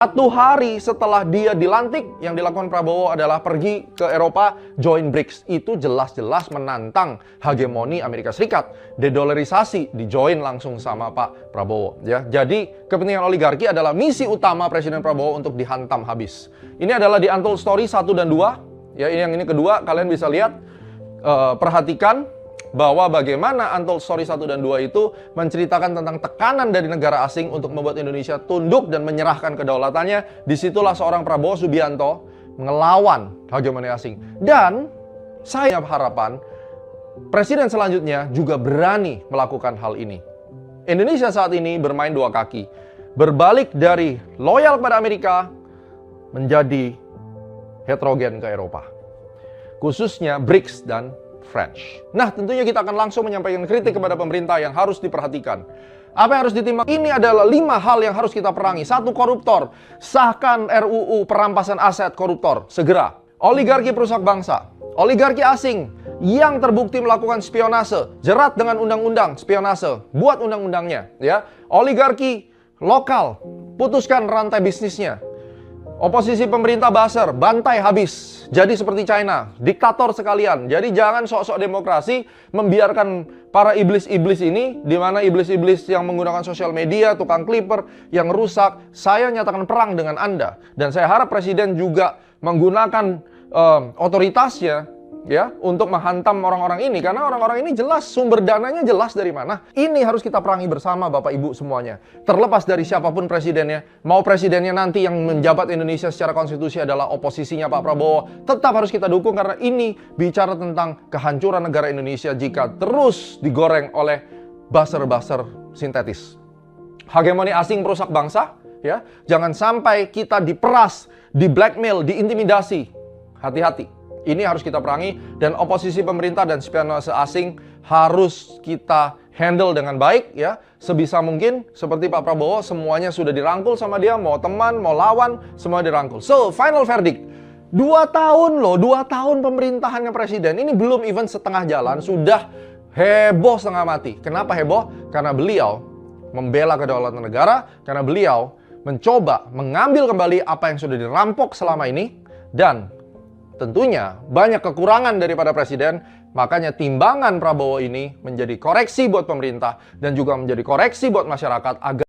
1 hari setelah dia dilantik, yang dilakukan Prabowo adalah pergi ke Eropa, join BRICS. Itu jelas-jelas menantang hegemoni Amerika Serikat. Dedolarisasi, dijoin langsung sama Pak Prabowo. Ya. Jadi, kepentingan oligarki adalah misi utama Presiden Prabowo untuk dihantam habis. Ini adalah di Untold Story 1 dan 2. Ya, ini kedua, kalian bisa lihat, perhatikan bahwa bagaimana Untold Story 1 dan 2 itu menceritakan tentang tekanan dari negara asing untuk membuat Indonesia tunduk dan menyerahkan kedaulatannya. Disitulah seorang Prabowo Subianto ngelawan hegemoni asing. Dan saya harapan presiden selanjutnya juga berani melakukan hal ini. Indonesia saat ini bermain dua kaki. Berbalik dari loyal kepada Amerika menjadi heterogen ke Eropa. Khususnya BRICS dan French. Nah, tentunya kita akan langsung menyampaikan kritik kepada pemerintah yang harus diperhatikan. Apa yang harus ditimbang? Ini adalah 5 hal yang harus kita perangi. 1, koruptor. Sahkan RUU perampasan aset koruptor. Segera. Oligarki perusak bangsa. Oligarki asing yang terbukti melakukan spionase. Jerat dengan undang-undang spionase. Buat undang-undangnya. Ya. Oligarki lokal. Putuskan rantai bisnisnya. Oposisi pemerintah buzzer, bantai habis. Jadi seperti China, diktator sekalian. Jadi jangan sok-sok demokrasi, membiarkan para iblis-iblis ini, di mana iblis-iblis yang menggunakan sosial media, tukang clipper, yang rusak. Saya nyatakan perang dengan Anda. Dan saya harap Presiden juga menggunakan otoritasnya, ya, untuk menghantam orang-orang ini. Karena orang-orang ini jelas, sumber dananya jelas dari mana. Ini harus kita perangi bersama Bapak Ibu semuanya. Terlepas dari siapapun presidennya, mau presidennya nanti yang menjabat Indonesia secara konstitusi adalah oposisinya Pak Prabowo, tetap harus kita dukung karena ini bicara tentang kehancuran negara Indonesia jika terus digoreng oleh buzzer-buzzer sintetis. Hegemoni asing perusak bangsa, ya. Jangan sampai kita diperas, di blackmail, diintimidasi. Hati-hati. Ini harus kita perangi, dan oposisi pemerintah dan spionase asing harus kita handle dengan baik, ya. Sebisa mungkin, seperti Pak Prabowo, semuanya sudah dirangkul sama dia, mau teman, mau lawan, semua dirangkul. So, final verdict. 2 tahun loh, 2 tahun pemerintahannya presiden. Ini belum even setengah jalan, sudah heboh setengah mati. Kenapa heboh? Karena beliau membela kedaulatan negara, karena beliau mencoba mengambil kembali apa yang sudah dirampok selama ini, dan tentunya banyak kekurangan daripada presiden, makanya timbangan Prabowo ini menjadi koreksi buat pemerintah dan juga menjadi koreksi buat masyarakat agar